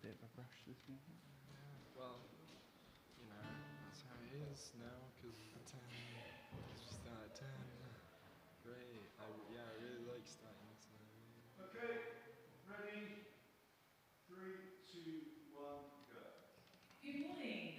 bit of a rush this morning. Well, that's how it is now, because it's we start at 10. Great. I really like starting this now. Okay, ready? 3, 2, 1, go. Good morning.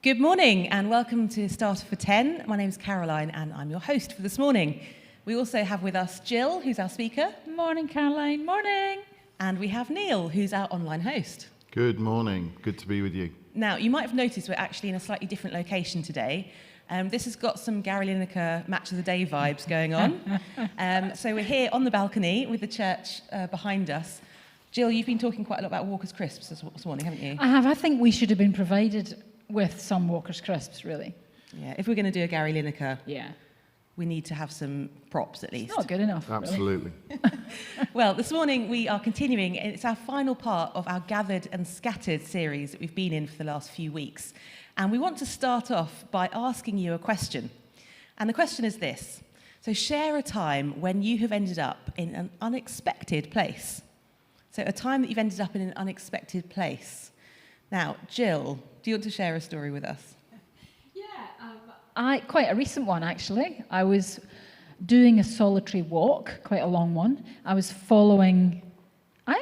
Good morning and welcome to Starter for 10. My name is Caroline and I'm your host for this morning. We also have with us Jill, who's our speaker. Morning, Caroline. Morning. And we have Neil, who's our online host. Good morning. Good to be with you. Now, you might have noticed we're actually in a slightly different location today. This has got some Gary Lineker Match of the Day vibes going on. So we're here on the balcony with the church behind us. Jill, you've been talking quite a lot about Walker's Crisps this morning, haven't you? I have. I think we should have been provided with some Walker's Crisps, really. Yeah, if we're going to do a Gary Lineker, Yeah. we need to have some props at least. It's not good enough, Absolutely. Well, this morning we are continuing. It's our final part of our Gathered and Scattered series that we've been in for the last few weeks. And we want to start off by asking you a question. And the question is this. So share a time when you have ended up in an unexpected place. So a time that you've ended up in an unexpected place. Now, Jill, do you want to share a story with us? Yeah, quite a recent one, actually. I was doing a solitary walk, quite a long one. I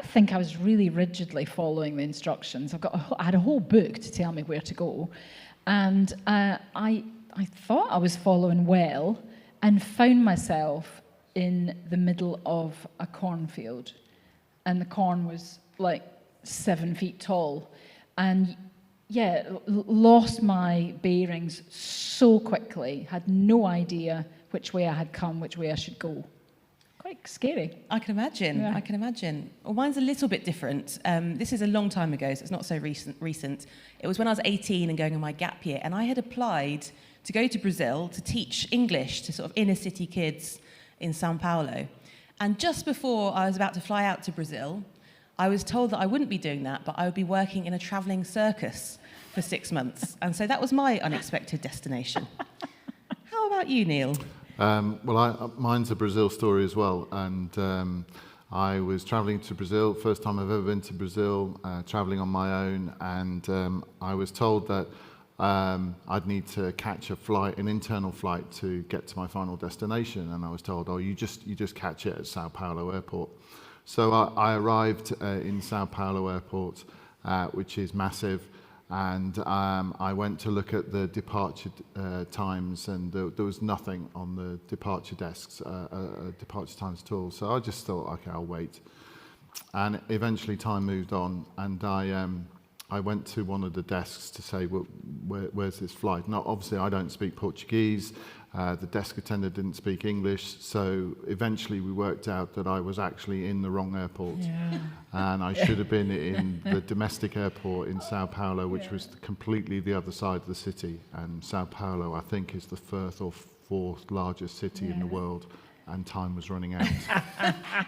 think I was really rigidly following the instructions. I had a whole book to tell me where to go. And I thought I was following well and found myself in the middle of a cornfield. And the corn was like 7 feet tall. And lost my bearings so quickly, had no idea which way I had come, which way I should go. Quite scary. I can imagine. Yeah. I can imagine. Well, mine's a little bit different. This is a long time ago, so it's not so recent. It was when I was 18 and going on my gap year, and I had applied to go to Brazil to teach English to sort of inner city kids in São Paulo. And just before I was about to fly out to Brazil, I was told that I wouldn't be doing that, but I would be working in a travelling circus for 6 months. And so that was my unexpected destination. How about you, Neil? Mine's a Brazil story as well. And I was travelling to Brazil, first time I've ever been to Brazil, travelling on my own. And I was told that I'd need to catch an internal flight to get to my final destination. And I was told, you just catch it at Sao Paulo airport. So I arrived in Sao Paulo airport, which is massive, and I went to look at the departure times, and there was nothing on the departure desks, departure times at all. So I just thought, okay, I'll wait. And eventually time moved on, and I went to one of the desks to say, well, where's this flight? Now, obviously, I don't speak Portuguese. The desk attendant didn't speak English, so eventually we worked out that I was actually in the wrong airport. Yeah. And I should have been in the domestic airport in Sao Paulo, which was completely the other side of the city. And Sao Paulo, I think, is the third or fourth largest city in the world, and time was running out.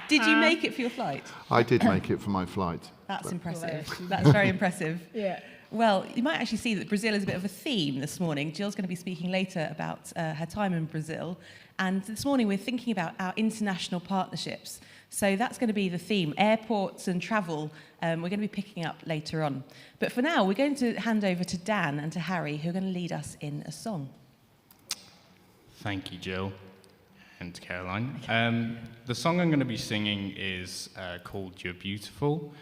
Did you make it for your flight? I did make it for my flight. That's impressive. That's very impressive. Yeah. Well, you might actually see that Brazil is a bit of a theme this morning. Jill's going to be speaking later about her time in Brazil. And this morning we're thinking about our international partnerships. So that's going to be the theme, airports and travel. We're going to be picking up later on. But for now, we're going to hand over to Dan and to Harry, who are going to lead us in a song. Thank you, Jill and Caroline. The song I'm going to be singing is called You're Beautiful.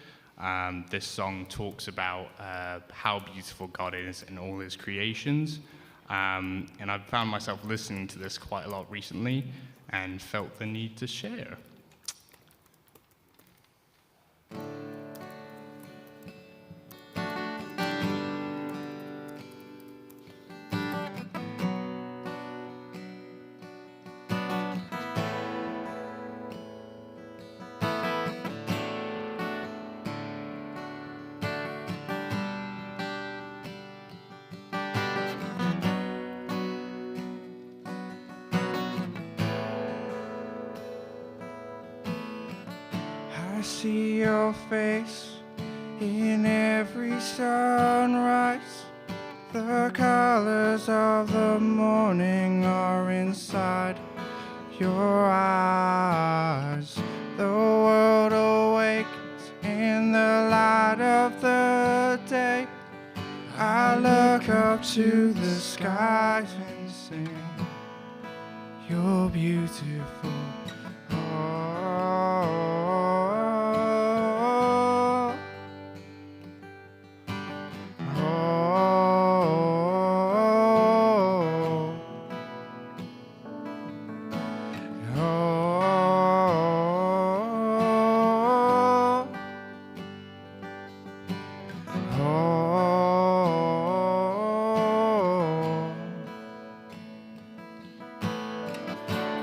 This song talks about how beautiful God is in all his creations. And I've found myself listening to this quite a lot recently and felt the need to share. see your face in every sunrise. The colors of the morning are inside your eyes. The world awakens in the light of the day. I look up to the skies and sing, you're beautiful.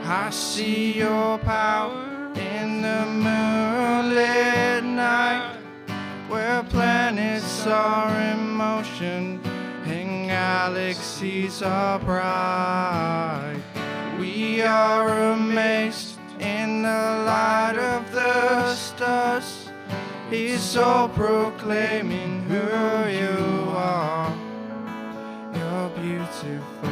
I see your power in the moonlit night, where planets are in motion and galaxies are bright. We are amazed in the light of the stars. It's all proclaiming who you are. You're beautiful.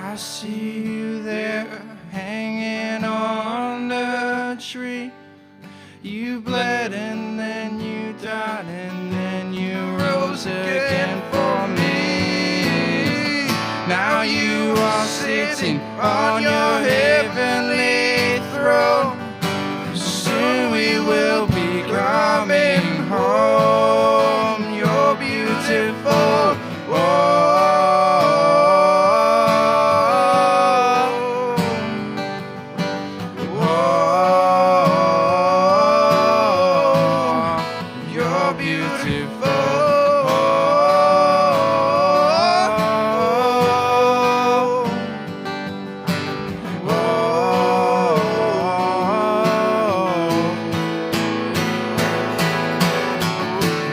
I see you there hanging on the tree. You bled and then you died and then you rose again for me. Now you are sitting on your heavenly throne. Soon we will be coming home. You're beautiful.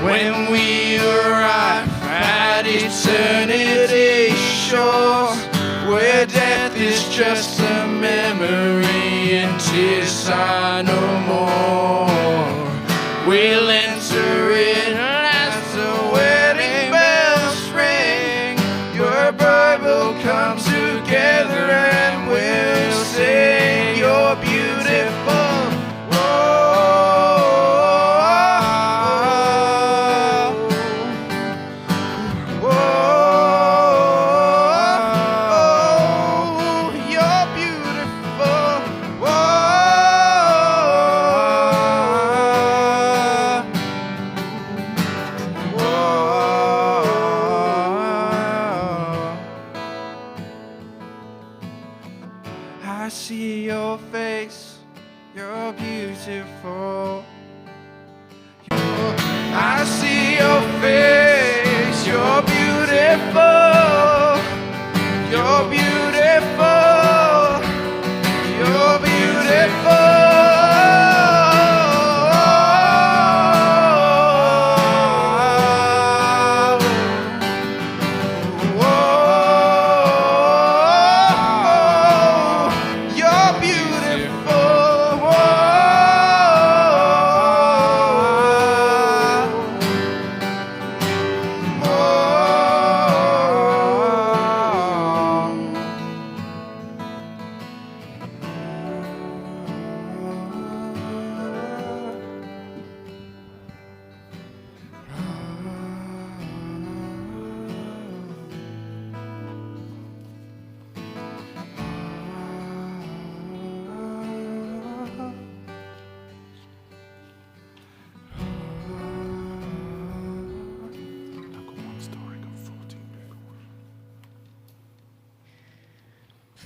When we arrive at eternity's shore, where death is just a memory and tears are no more, we'll enter it as the wedding bells ring. Your bride will come together and we'll sing, you're beautiful. I see your face, you're beautiful. I see your face, you're beautiful. You're beautiful. You're beautiful.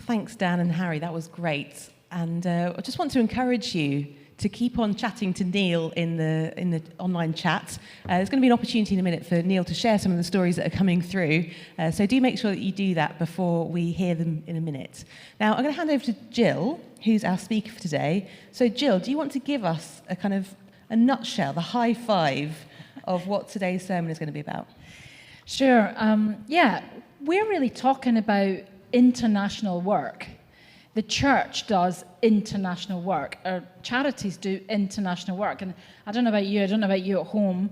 Thanks, Dan and Harry. That was great. And I just want to encourage you to keep on chatting to Neil in the online chat. There's going to be an opportunity in a minute for Neil to share some of the stories that are coming through. So do make sure that you do that before we hear them in a minute. Now, I'm going to hand over to Jill, who's our speaker for today. So Jill, do you want to give us a nutshell, the high five of what today's sermon is going to be about? Sure. Yeah, we're really talking about international work. The church does international work. Our charities do international work. And I don't know about you at home,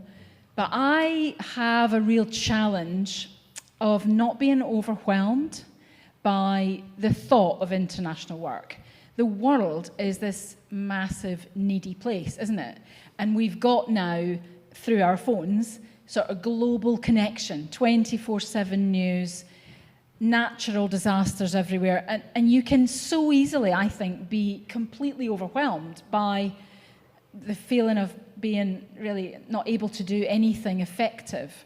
but I have a real challenge of not being overwhelmed by the thought of international work. The world is this massive, needy place, isn't it? And we've got now, through our phones, sort of global connection, 24/7 news, natural disasters everywhere. And you can so easily, I think, be completely overwhelmed by the feeling of being really not able to do anything effective.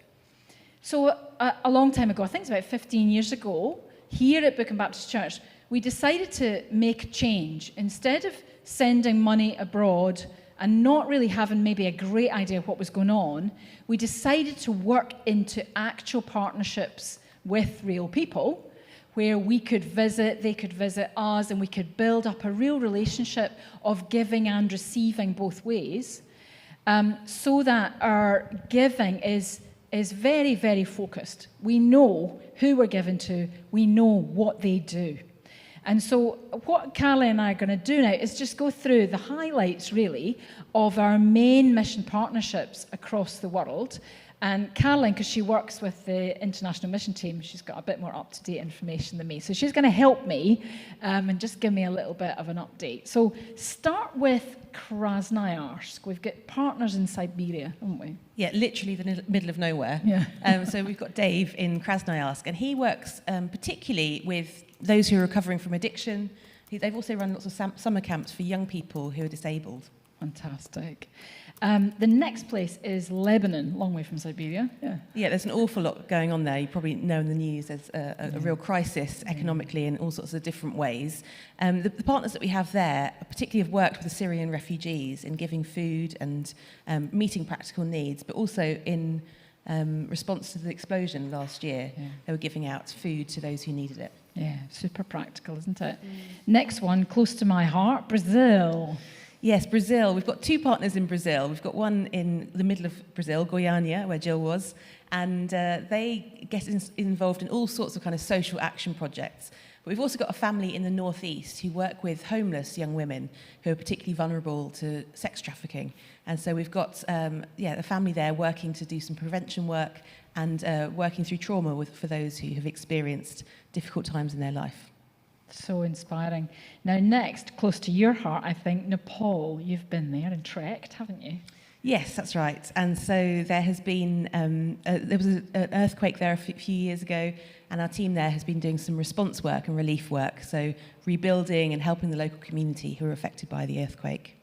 So a long time ago, I think it's about 15 years ago, here at Bookham Baptist Church, we decided to make a change. Instead of sending money abroad and not really having maybe a great idea of what was going on, we decided to work into actual partnerships with real people, where we could visit, they could visit us, and we could build up a real relationship of giving and receiving both ways, so that our giving is very, very focused. We know who we're giving to, we know what they do. And so what Carly and I are going to do now is just go through the highlights, really, of our main mission partnerships across the world. And Caroline, because she works with the International Mission Team, she's got a bit more up-to-date information than me. So she's going to help me and just give me a little bit of an update. So start with Krasnoyarsk. We've got partners in Siberia, haven't we? Yeah, literally the middle of nowhere. Yeah. So we've got Dave in Krasnoyarsk, and he works particularly with those who are recovering from addiction. They've also run lots of summer camps for young people who are disabled. Fantastic. The next place is Lebanon, long way from Siberia. Yeah, there's an awful lot going on there. You probably know in the news there's a real crisis economically in all sorts of different ways. The partners that we have there particularly have worked with the Syrian refugees in giving food and meeting practical needs, but also in response to the explosion last year, they were giving out food to those who needed it. Yeah, super practical, isn't it? Next one, close to my heart, Brazil. Yes, Brazil. We've got two partners in Brazil. We've got one in the middle of Brazil, Goiânia, where Jill was, and they get involved in all sorts of kind of social action projects. But we've also got a family in the northeast who work with homeless young women who are particularly vulnerable to sex trafficking. And so we've got a family there working to do some prevention work and working through trauma for those who have experienced difficult times in their life. So inspiring. Now, next, close to your heart, I think, Nepal. You've been there and trekked, haven't you? Yes, that's right. And so there has been, there was an earthquake there a few years ago, and our team there has been doing some response work and relief work, so rebuilding and helping the local community who were affected by the earthquake.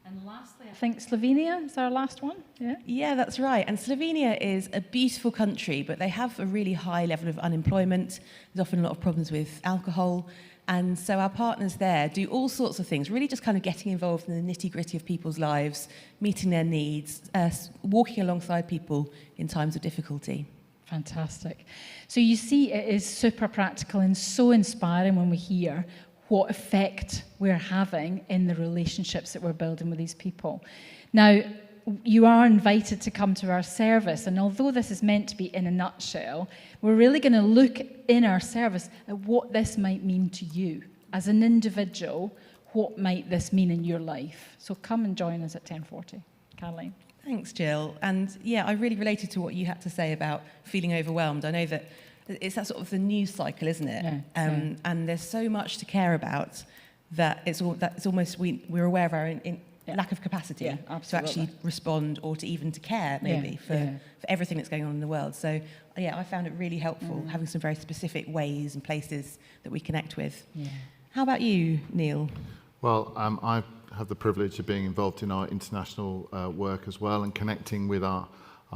And lastly, I think Slovenia is our last one. Yeah, that's right. And Slovenia is a beautiful country, but they have a really high level of unemployment. There's often a lot of problems with alcohol. And so our partners there do all sorts of things, really just kind of getting involved in the nitty-gritty of people's lives, meeting their needs, walking alongside people in times of difficulty. Fantastic. So you see, it is super practical and so inspiring when we hear what effect we're having in the relationships that we're building with these people. Now, you are invited to come to our service, and although this is meant to be in a nutshell, we're really going to look in our service at what this might mean to you. As an individual, what might this mean in your life? So come and join us at 10:40. Caroline. Thanks, Jill. And yeah, I really related to what you had to say about feeling overwhelmed. I know that it's that sort of the news cycle, isn't it? And there's so much to care about that it's almost we're aware of our lack of capacity to actually respond or to even to care, maybe, for everything that's going on in the world. So, yeah, I found it really helpful having some very specific ways and places that we connect with. Yeah. How about you, Neil? Well, I have the privilege of being involved in our international work as well and connecting with our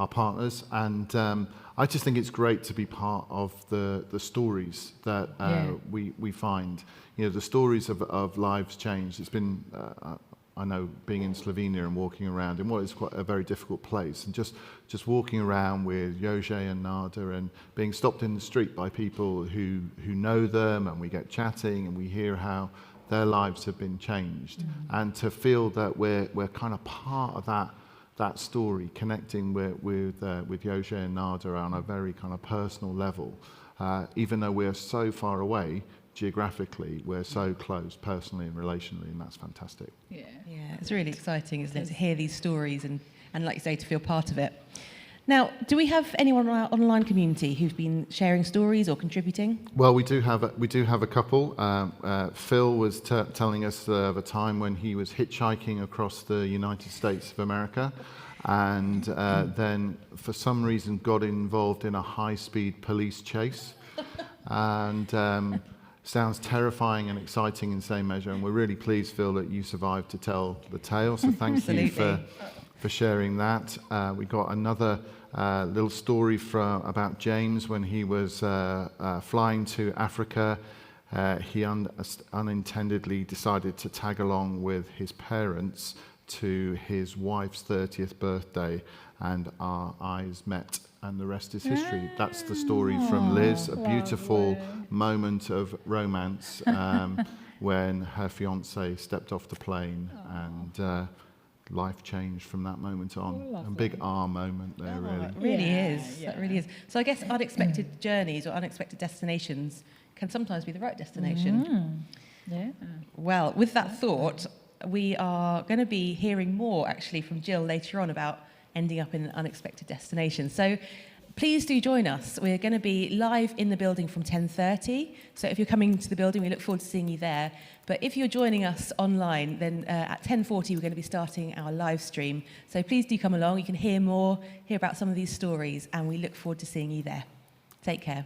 partners. And I just think it's great to be part of the stories that we find. You know, the stories of lives changed. It's been I know being in Slovenia and walking around in what is quite a very difficult place, and just walking around with Jože and Nada and being stopped in the street by people who know them, and we get chatting and we hear how their lives have been changed, and to feel that we're kind of part of that story, connecting with Jože and Nada on a very kind of personal level, even though we're so far away. Geographically, we're so close personally and relationally, and that's fantastic. Yeah. Yeah, it's really exciting, isn't it, to hear these stories and like you say, to feel part of it. Now, do we have anyone in our online community who's been sharing stories or contributing? Well, we do have a couple. Phil was telling us of a time when he was hitchhiking across the United States of America, and then for some reason got involved in a high-speed police chase, and sounds terrifying and exciting in the same measure, and we're really pleased, Phil, that you survived to tell the tale, so thank you for sharing that. We got another little story about James when he was flying to Africa. He unintendedly decided to tag along with his parents to his wife's 30th birthday, and our eyes met, and the rest is history. That's the story from Liz, a beautiful moment of romance when her fiancé stepped off the plane, and life changed from that moment on. A big moment there, really. It really is. Yeah. It really is. So I guess unexpected journeys or unexpected destinations can sometimes be the right destination. Yeah. Well, with that thought, we are going to be hearing more actually from Jill later on about ending up in an unexpected destination. So please do join us. We're going to be live in the building from 10:30. So if you're coming to the building, we look forward to seeing you there. But if you're joining us online, then at 10:40 we're going to be starting our live stream. So please do come along. You can hear more, hear about some of these stories, and we look forward to seeing you there. Take care.